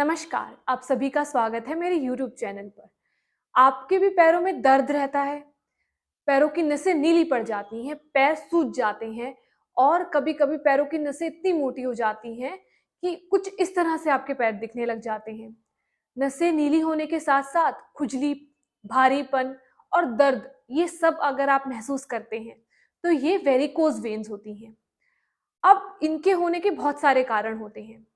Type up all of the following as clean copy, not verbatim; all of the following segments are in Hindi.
नमस्कार, आप सभी का स्वागत है मेरे YouTube चैनल पर। आपके भी पैरों में दर्द रहता है, पैरों की नसें नीली पड़ जाती हैं, पैर सूज जाते हैं और कभी-कभी पैरों की नसें इतनी मोटी हो जाती हैं कि कुछ इस तरह से आपके पैर दिखने लग जाते हैं। नसें नीली होने के साथ-साथ खुजली, भारीपन और दर्द ये सब अगर आप महसूस करते हैं, तो ये वेरिकोज़ वेन्स होती हैं। अब इनके होने के बहुत सारे कारण होते हैं।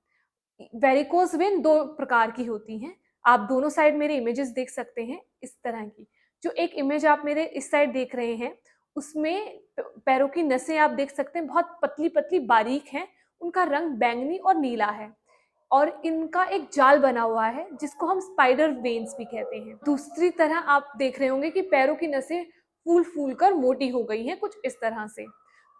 वेरिकोज़ वेन 2 प्रकार की होती हैं। आप दोनों साइड मेरे इमेजेस देख सकते हैं इस तरह की। जो एक इमेज आप मेरे इस साइड देख रहे हैं, उसमें पैरों की नसें आप देख सकते हैं बहुत पतली-पतली बारीक हैं, उनका रंग बैंगनी और नीला है और इनका एक जाल बना हुआ है जिसको हम स्पाइडर वेन्स भी कहते हैं। दूसरी तरह आप देख रहे होंगे कि पैरों की नसें फूल-फूल कर मोटी हो गई हैं कुछ इस तरह से।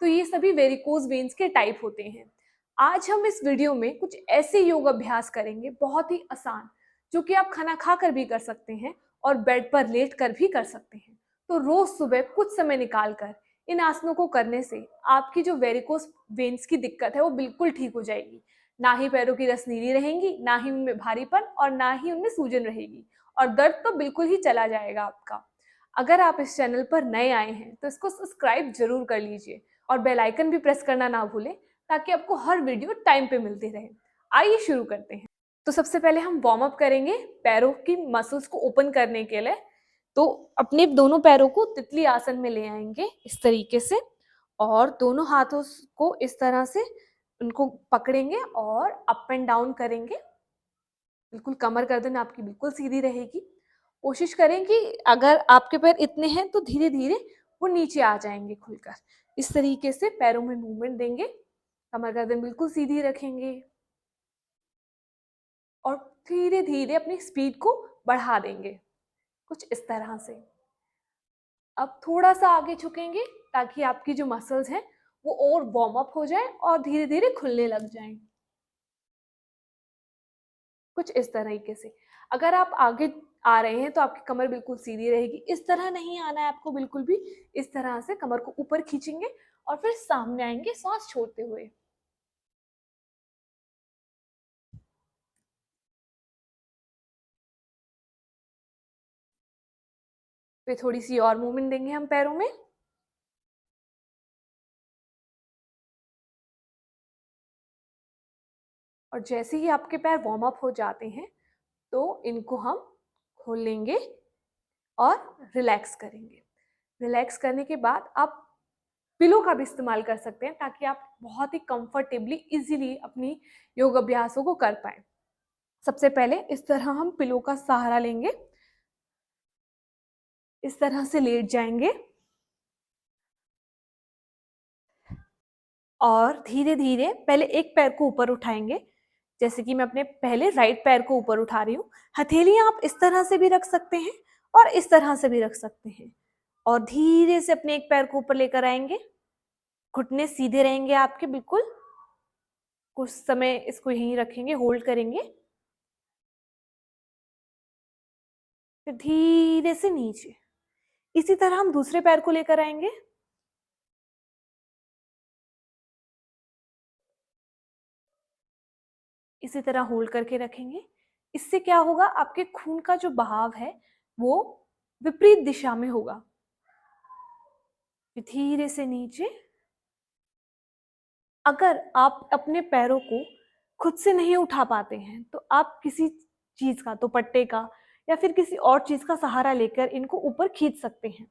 तो ये सभी वेरिकोज़ वेन्स के टाइप होते हैं। आज हम इस वीडियो में कुछ ऐसे योग अभ्यास करेंगे बहुत ही आसान, जो कि आप खाना खाकर भी कर सकते हैं और बेड पर लेट कर भी कर सकते हैं। तो रोज सुबह कुछ समय निकाल कर इन आसनों को करने से आपकी जो वेरिकोस वेन्स की दिक्कत है वो बिल्कुल ठीक हो जाएगी। ना ही पैरों की रस नीली रहेंगी, ना ही उनमें भारीपन और ना ही उनमें सूजन रहेगी और दर्द तो बिल्कुल ही चला जाएगा आपका। अगर आप इस चैनल पर नए आए हैं तो इसको सब्सक्राइब जरूर कर लीजिए और बेल आइकन भी प्रेस करना ना भूलें ताकि आपको हर वीडियो टाइम पे मिलती रहे। आइए शुरू करते हैं। तो सबसे पहले हम वार्म अप करेंगे पैरों की मसल्स को ओपन करने के लिए। तो अपने दोनों पैरों को तितली आसन में ले आएंगे इस तरीके से और दोनों हाथों को इस तरह से उनको पकड़ेंगे और अप एंड डाउन करेंगे। बिल्कुल कमर गर्दन आपकी बिल्कुल सीधी रहेगी। कोशिश करें कि अगर आपके पैर इतने हैं तो धीरे धीरे वो नीचे आ जाएंगे खुलकर। इस तरीके से पैरों में मूवमेंट देंगे, कमर गर्दन बिल्कुल सीधी रखेंगे और धीरे धीरे अपनी स्पीड को बढ़ा देंगे कुछ इस तरह से। अब थोड़ा सा आगे झुकेंगे ताकि आपकी जो मसल्स हैं वो और वार्म अप हो जाए और धीरे धीरे खुलने लग जाएं कुछ इस तरीके से। अगर आप आगे आ रहे हैं तो आपकी कमर बिल्कुल सीधी रहेगी। इस तरह नहीं आना है आपको बिल्कुल भी। इस तरह से कमर को ऊपर खींचेंगे और फिर सामने आएंगे सांस छोड़ते हुए। फिर थोड़ी सी और मूवमेंट देंगे हम पैरों में। और जैसे ही आपके पैर वार्म अप हो जाते हैं तो इनको हम खोल लेंगे और रिलैक्स करेंगे। रिलैक्स करने के बाद आप पिलो का भी इस्तेमाल कर सकते हैं ताकि आप बहुत ही कंफर्टेबली इजीली अपनी योग अभ्यासों को कर पाए। सबसे पहले इस तरह हम पिलो का सहारा लेंगे, इस तरह से लेट जाएंगे और धीरे धीरे पहले एक पैर को ऊपर उठाएंगे। जैसे कि मैं अपने पहले राइट पैर को ऊपर उठा रही हूँ। हथेलियां आप इस तरह से भी रख सकते हैं और इस तरह से भी रख सकते हैं और धीरे से अपने एक पैर को ऊपर लेकर आएंगे। घुटने सीधे रहेंगे आपके बिल्कुल। कुछ समय इसको यहीं रखेंगे, होल्ड करेंगे, फिर धीरे से नीचे। इसी तरह हम दूसरे पैर को लेकर आएंगे। इसी तरह होल्ड करके रखेंगे। इससे क्या होगा, आपके खून का जो बहाव है वो विपरीत दिशा में होगा। धीरे से नीचे। अगर आप अपने पैरों को खुद से नहीं उठा पाते हैं तो आप किसी चीज का, दुपट्टे का या फिर किसी और चीज का सहारा लेकर इनको ऊपर खींच सकते हैं।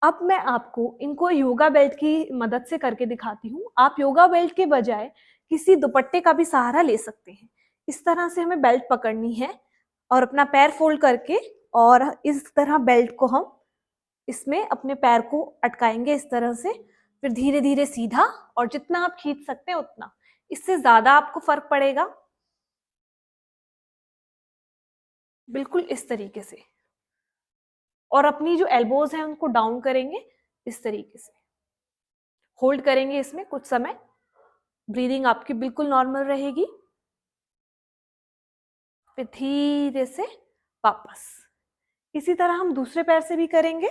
अब मैं आपको इनको योगा बेल्ट की मदद से करके दिखाती हूँ। आप योगा बेल्ट के बजाय किसी दुपट्टे का भी सहारा ले सकते हैं। इस तरह से हमें बेल्ट पकड़नी है और अपना पैर फोल्ड करके और इस तरह बेल्ट को हम इसमें अपने पैर को अटकाएंगे इस तरह से। फिर धीरे धीरे सीधा, और जितना आप खींच सकते हैं उतना। इससे ज्यादा आपको फर्क पड़ेगा बिल्कुल इस तरीके से। और अपनी जो एल्बोज हैं उनको डाउन करेंगे इस तरीके से। होल्ड करेंगे इसमें कुछ समय। ब्रीदिंग आपकी बिल्कुल नॉर्मल रहेगी। फिर धीरे से वापस। इसी तरह हम दूसरे पैर से भी करेंगे।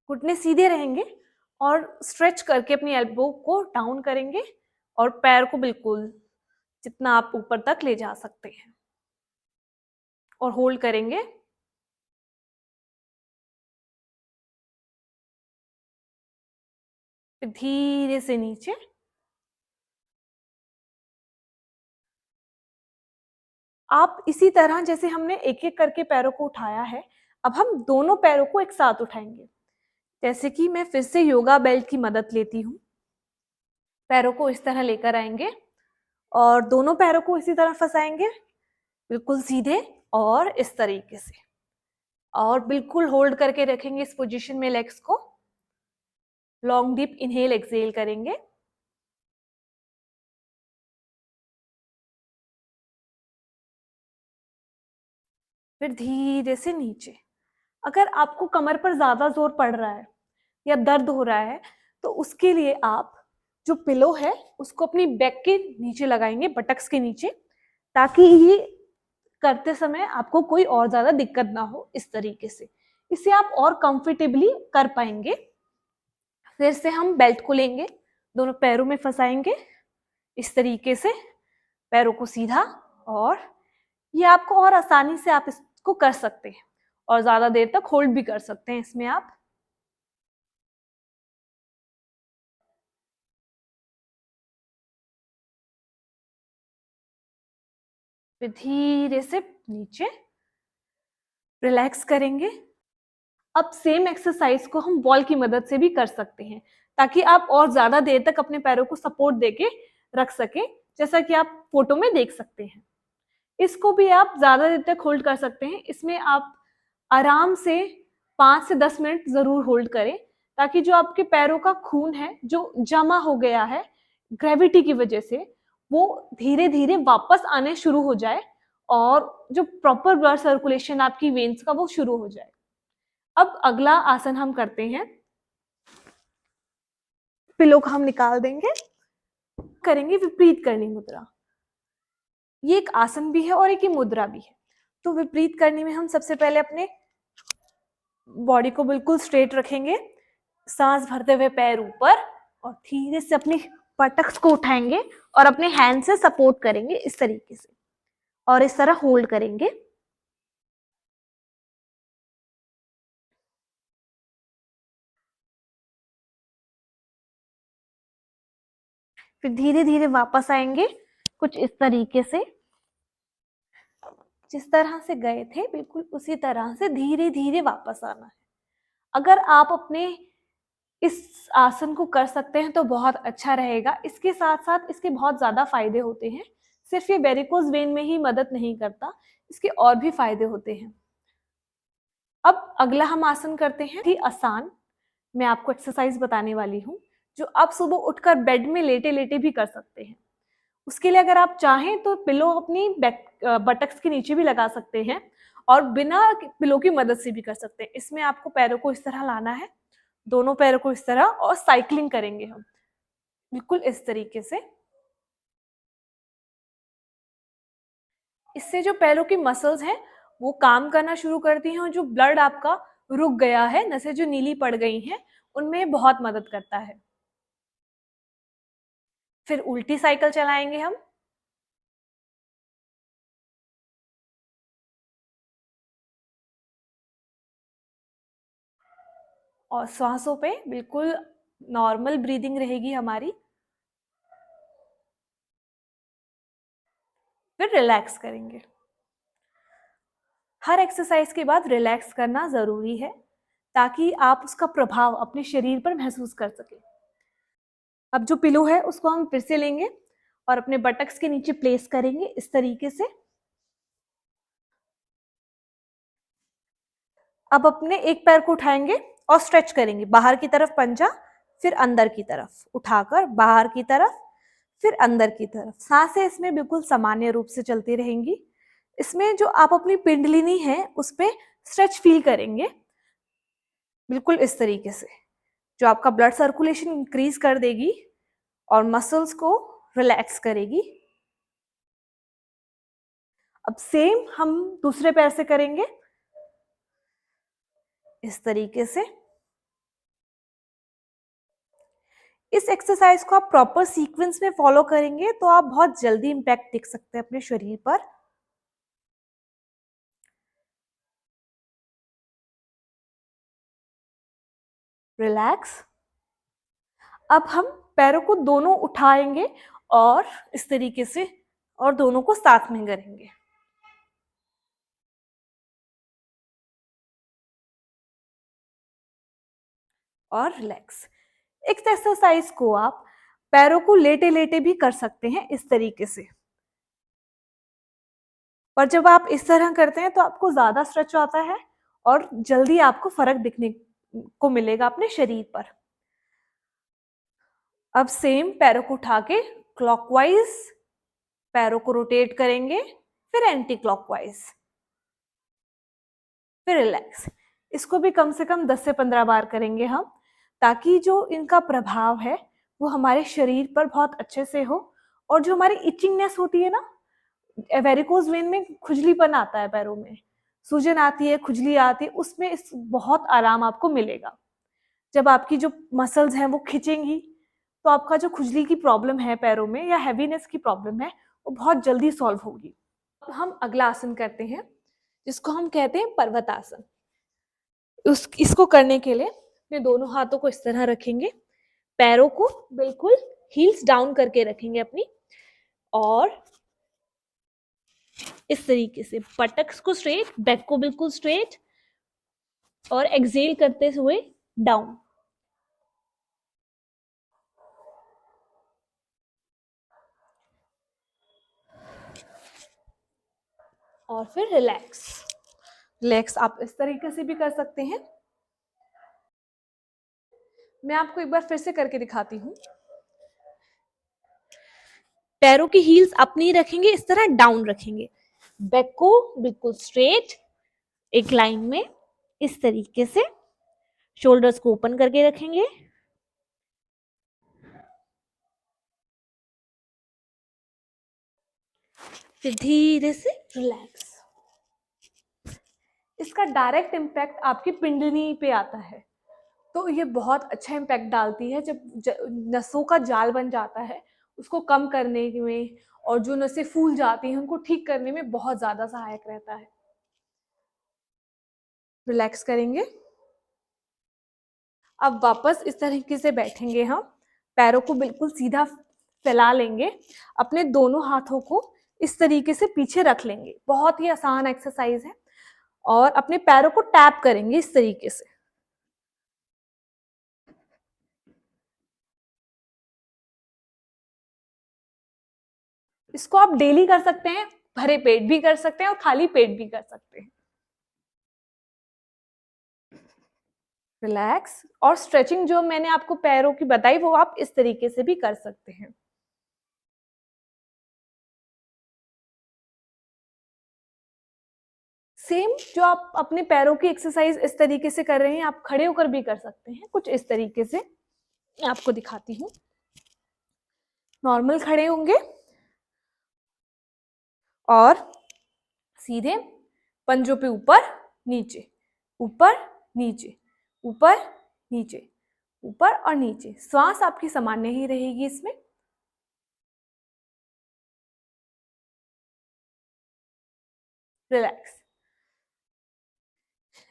घुटने सीधे रहेंगे और स्ट्रेच करके अपनी एल्बो को डाउन करेंगे और पैर को बिल्कुल जितना आप ऊपर तक ले जा सकते हैं और होल्ड करेंगे। फिर धीरे से नीचे। आप इसी तरह जैसे हमने एक एक करके पैरों को उठाया है, अब हम दोनों पैरों को एक साथ उठाएंगे। जैसे कि मैं फिर से योगा बेल्ट की मदद लेती हूँ। पैरों को इस तरह लेकर आएंगे और दोनों पैरों को इसी तरह फंसाएंगे, बिल्कुल सीधे और इस तरीके से, और बिल्कुल होल्ड करके रखेंगे इस पोजीशन में लेग्स को। लॉन्ग डीप इनहेल एक्सहेल करेंगे। फिर धीरे से नीचे। अगर आपको कमर पर ज्यादा जोर पड़ रहा है या दर्द हो रहा है तो उसके लिए आप जो पिलो है उसको अपनी बैक के नीचे लगाएंगे, बटक्स के नीचे, ताकि ये करते समय आपको कोई और ज्यादा दिक्कत ना हो। इस तरीके से इसे आप और कंफर्टेबली कर पाएंगे। फिर से हम बेल्ट को लेंगे, दोनों पैरों में फंसाएंगे इस तरीके से, पैरों को सीधा, और ये आपको और आसानी से आप इसको कर सकते हैं और ज्यादा देर तक होल्ड भी कर सकते हैं इसमें आप। फिर धीरे से नीचे रिलैक्स करेंगे। अब सेम एक्सरसाइज को हम बॉल की मदद से भी कर सकते हैं, ताकि आप और ज्यादा देर तक अपने पैरों को सपोर्ट देके रख सके, जैसा कि आप फोटो में देख सकते हैं। इसको भी आप ज्यादा देर तक होल्ड कर सकते हैं। इसमें आप आराम से 5 से 10 मिनट जरूर होल्ड करें, ताकि जो आपके पैरों का खून है जो जमा हो गया है ग्रेविटी की वजह से, वो धीरे धीरे वापस आने शुरू हो जाए और जो प्रॉपर ब्लड सर्कुलेशन आपकी वेन्स का वो शुरू हो जाए। अब अगला आसन हम करते हैं, पिलो को हम निकाल देंगे, करेंगे विपरीत करनी मुद्रा। ये एक आसन भी है और एक ही मुद्रा भी है। तो विपरीत करने में हम सबसे पहले अपने बॉडी को बिल्कुल स्ट्रेट रखेंगे, सांस भरते हुए पैर ऊपर, और धीरे से अपनी बटक्स को उठाएंगे और अपने हैंड से सपोर्ट करेंगे इस तरीके से, और इस तरह होल्ड करेंगे। फिर धीरे धीरे वापस आएंगे कुछ इस तरीके से, जिस तरह से गए थे बिल्कुल उसी तरह से धीरे धीरे वापस आना है। अगर आप अपने इस आसन को कर सकते हैं तो बहुत अच्छा रहेगा। इसके साथ साथ इसके बहुत ज्यादा फायदे होते हैं। सिर्फ ये वेरिकोज वेन में ही मदद नहीं करता, इसके और भी फायदे होते हैं। अब अगला हम आसन करते हैं, थी आसान, मैं आपको एक्सरसाइज बताने वाली हूँ, जो आप सुबह उठकर बेड में लेटे लेटे भी कर सकते हैं। उसके लिए अगर आप चाहें तो पिलो अपनी बैक बटक्स के नीचे भी लगा सकते हैं और बिना पिलो की मदद से भी कर सकते हैं। इसमें आपको पैरों को इस तरह लाना है, दोनों पैरों को इस तरह, और साइकिलिंग करेंगे हम बिल्कुल इस तरीके से। इससे जो पैरों की मसल्स हैं वो काम करना शुरू करती हैं और जो ब्लड आपका रुक गया है, नसें जो नीली पड़ गई हैं, उनमें बहुत मदद करता है। फिर उल्टी साइकिल चलाएंगे हम, और सांसों पे बिल्कुल नॉर्मल ब्रीदिंग रहेगी हमारी। फिर रिलैक्स करेंगे। हर एक्सरसाइज के बाद रिलैक्स करना जरूरी है, ताकि आप उसका प्रभाव अपने शरीर पर महसूस कर सकें। अब जो पिलो है उसको हम फिर से लेंगे और अपने बटक्स के नीचे प्लेस करेंगे इस तरीके से। अब अपने एक पैर को उठाएंगे और स्ट्रेच करेंगे, बाहर की तरफ पंजा, फिर अंदर की तरफ उठाकर बाहर की तरफ, फिर अंदर की तरफ। सांसें इसमें बिल्कुल सामान्य रूप से चलती रहेंगी। इसमें जो आप अपनी पिंडलिनी है उस पे स्ट्रेच फील करेंगे बिल्कुल इस तरीके से, जो आपका ब्लड सर्कुलेशन इंक्रीज कर देगी और मसल्स को रिलैक्स करेगी। अब सेम हम दूसरे पैर से करेंगे इस तरीके से। इस एक्सरसाइज को आप प्रॉपर सीक्वेंस में फॉलो करेंगे तो आप बहुत जल्दी इम्पैक्ट देख सकते हैं अपने शरीर पर। रिलैक्स। अब हम पैरों को दोनों उठाएंगे और इस तरीके से, और दोनों को साथ में करेंगे। और रिलैक्स। इस एक्सरसाइज को आप पैरों को लेटे लेटे भी कर सकते हैं इस तरीके से। पर जब आप इस तरह करते हैं तो आपको ज्यादा स्ट्रेच आता है और जल्दी आपको फर्क दिखने को मिलेगा अपने शरीर पर। अब सेम पैरों को उठा के क्लॉकवाइज पैरों को रोटेट करेंगे, फिर एंटी क्लॉकवाइज, फिर रिलैक्स। इसको भी कम से कम 10 से 15 बार करेंगे हम, ताकि जो इनका प्रभाव है वो हमारे शरीर पर बहुत अच्छे से हो। और जो हमारी इचिंगनेस होती है ना, वेरिकोज वेन में खुजलीपन आता है पैरों में, सूजन आती है, खुजली आती है, उसमें इस बहुत आराम आपको मिलेगा। जब आपकी जो मसल्स हैं वो खिंचेंगी तो आपका जो खुजली की प्रॉब्लम है पैरों में या हैवीनेस की प्रॉब्लम है वो बहुत जल्दी सॉल्व होगी। अब हम अगला आसन करते हैं जिसको हम कहते हैं पर्वतासन। इसको करने के लिए अपने दोनों हाथों को इस तरह रखेंगे, पैरों को बिल्कुल हील्स डाउन करके रखेंगे अपनी, और इस तरीके से बटक्स को स्ट्रेट, बैक को बिल्कुल स्ट्रेट, और एक्सेल करते हुए डाउन। और फिर रिलैक्स। रिलैक्स आप इस तरीके से भी कर सकते हैं। मैं आपको एक बार फिर से करके दिखाती हूँ। पैरों की हील्स अपनी रखेंगे, इस तरह डाउन रखेंगे, बैक को बिल्कुल स्ट्रेट एक लाइन में इस तरीके से, शोल्डर्स को ओपन करके रखेंगे, फिर धीरे से रिलैक्स। इसका डायरेक्ट इम्पैक्ट आपकी पिंडली पे आता है, तो ये बहुत अच्छा इम्पैक्ट डालती है। जब नसों का जाल बन जाता है उसको कम करने में, और जो नसें फूल जाती हैं उनको ठीक करने में बहुत ज्यादा सहायक रहता है। रिलैक्स करेंगे। अब वापस इस तरीके से बैठेंगे हम, पैरों को बिल्कुल सीधा फैला लेंगे, अपने दोनों हाथों को इस तरीके से पीछे रख लेंगे। बहुत ही आसान एक्सरसाइज है। और अपने पैरों को टैप करेंगे इस तरीके से। इसको आप डेली कर सकते हैं, भरे पेट भी कर सकते हैं और खाली पेट भी कर सकते हैं। रिलैक्स। और स्ट्रेचिंग जो मैंने आपको पैरों की बताई वो आप इस तरीके से भी कर सकते हैं। सेम जो आप अपने पैरों की एक्सरसाइज इस तरीके से कर रहे हैं, आप खड़े होकर भी कर सकते हैं कुछ इस तरीके से। मैं आपको दिखाती हूँ। नॉर्मल खड़े होंगे और सीधे पंजों पे ऊपर नीचे, ऊपर नीचे, ऊपर नीचे, ऊपर और नीचे। श्वास आपकी सामान्य ही रहेगी इसमें। रिलैक्स।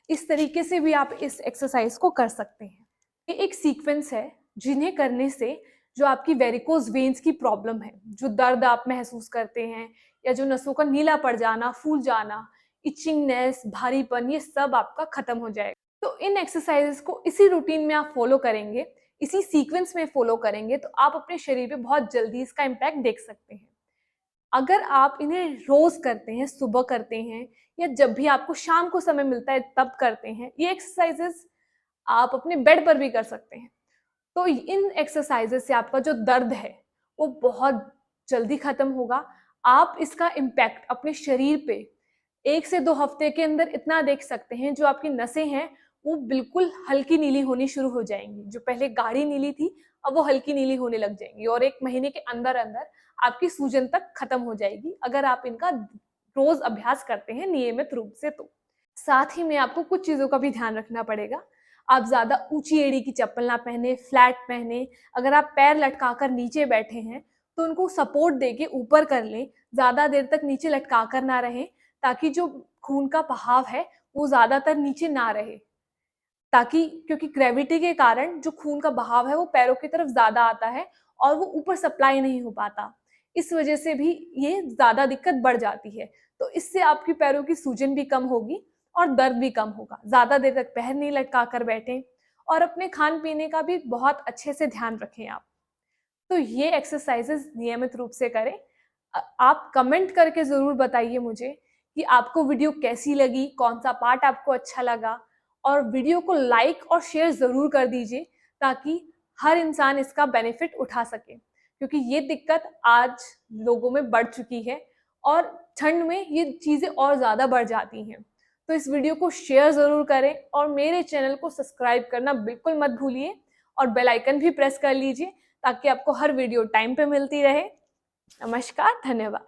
इस तरीके से भी आप इस एक्सरसाइज को कर सकते हैं। ये एक सीक्वेंस है जिन्हें करने से जो आपकी वेरिकोज वेन्स की प्रॉब्लम है, जो दर्द आप महसूस करते हैं, या जो नसों का नीला पड़ जाना, फूल जाना, इचिंगनेस, भारीपन, ये सब आपका खत्म हो जाएगा। तो इन एक्सरसाइजेस को इसी रूटीन में आप फॉलो करेंगे, इसी सीक्वेंस में फॉलो करेंगे, तो आप अपने शरीर पे बहुत जल्दी इसका इम्पैक्ट देख सकते हैं। अगर आप इन्हें रोज करते हैं, सुबह करते हैं या जब भी आपको शाम को समय मिलता है तब करते हैं, ये एक्सरसाइजेस आप अपने बेड पर भी कर सकते हैं। तो इन एक्सरसाइजेस से आपका जो दर्द है वो बहुत जल्दी खत्म होगा। आप इसका इम्पैक्ट अपने शरीर पे 1 से 2 हफ्ते के अंदर इतना देख सकते हैं, जो आपकी नसें हैं वो बिल्कुल हल्की नीली होनी शुरू हो जाएंगी। जो पहले गाढ़ी नीली थी अब वो हल्की नीली होने लग जाएंगी, और 1 महीने के अंदर अंदर आपकी सूजन तक खत्म हो जाएगी, अगर आप इनका रोज अभ्यास करते हैं नियमित रूप से। तो साथ ही में आपको कुछ चीजों का भी ध्यान रखना पड़ेगा। आप ज़्यादा ऊंची एड़ी की चप्पल ना पहने, फ्लैट पहने। अगर आप पैर लटकाकर नीचे बैठे हैं तो उनको सपोर्ट देके ऊपर कर लें, ज़्यादा देर तक नीचे लटकाकर ना रहें, ताकि जो खून का बहाव है वो ज़्यादातर नीचे ना रहे। ताकि क्योंकि ग्रेविटी के कारण जो खून का बहाव है वो पैरों की तरफ ज़्यादा आता है और वो ऊपर सप्लाई नहीं हो पाता। इस वजह से भी ये ज़्यादा दिक्कत बढ़ जाती है। तो इससे आपकी पैरों की सूजन भी कम होगी और दर्द भी कम होगा। ज़्यादा देर तक पैर नहीं लटका कर बैठें और अपने खान-पीने का भी बहुत अच्छे से ध्यान रखें आप। तो ये एक्सरसाइजेज़ नियमित रूप से करें। आप कमेंट करके ज़रूर बताइए मुझे कि आपको वीडियो कैसी लगी, कौन-सा पार्ट आपको अच्छा लगा, और वीडियो को लाइक और शेयर ज़रूर कर दीजिए ताकि हर इंसान इसका बेनिफिट उठा सके। क्योंकि ये दिक्कत आज लोगों में बढ़ चुकी है और ठंड में ये चीज़ें और ज़्यादा बढ़ जाती हैं। तो इस वीडियो को शेयर ज़रूर करें और मेरे चैनल को सब्सक्राइब करना बिल्कुल मत भूलिए और बेल आइकन भी प्रेस कर लीजिए ताकि आपको हर वीडियो टाइम पे मिलती रहे। नमस्कार, धन्यवाद।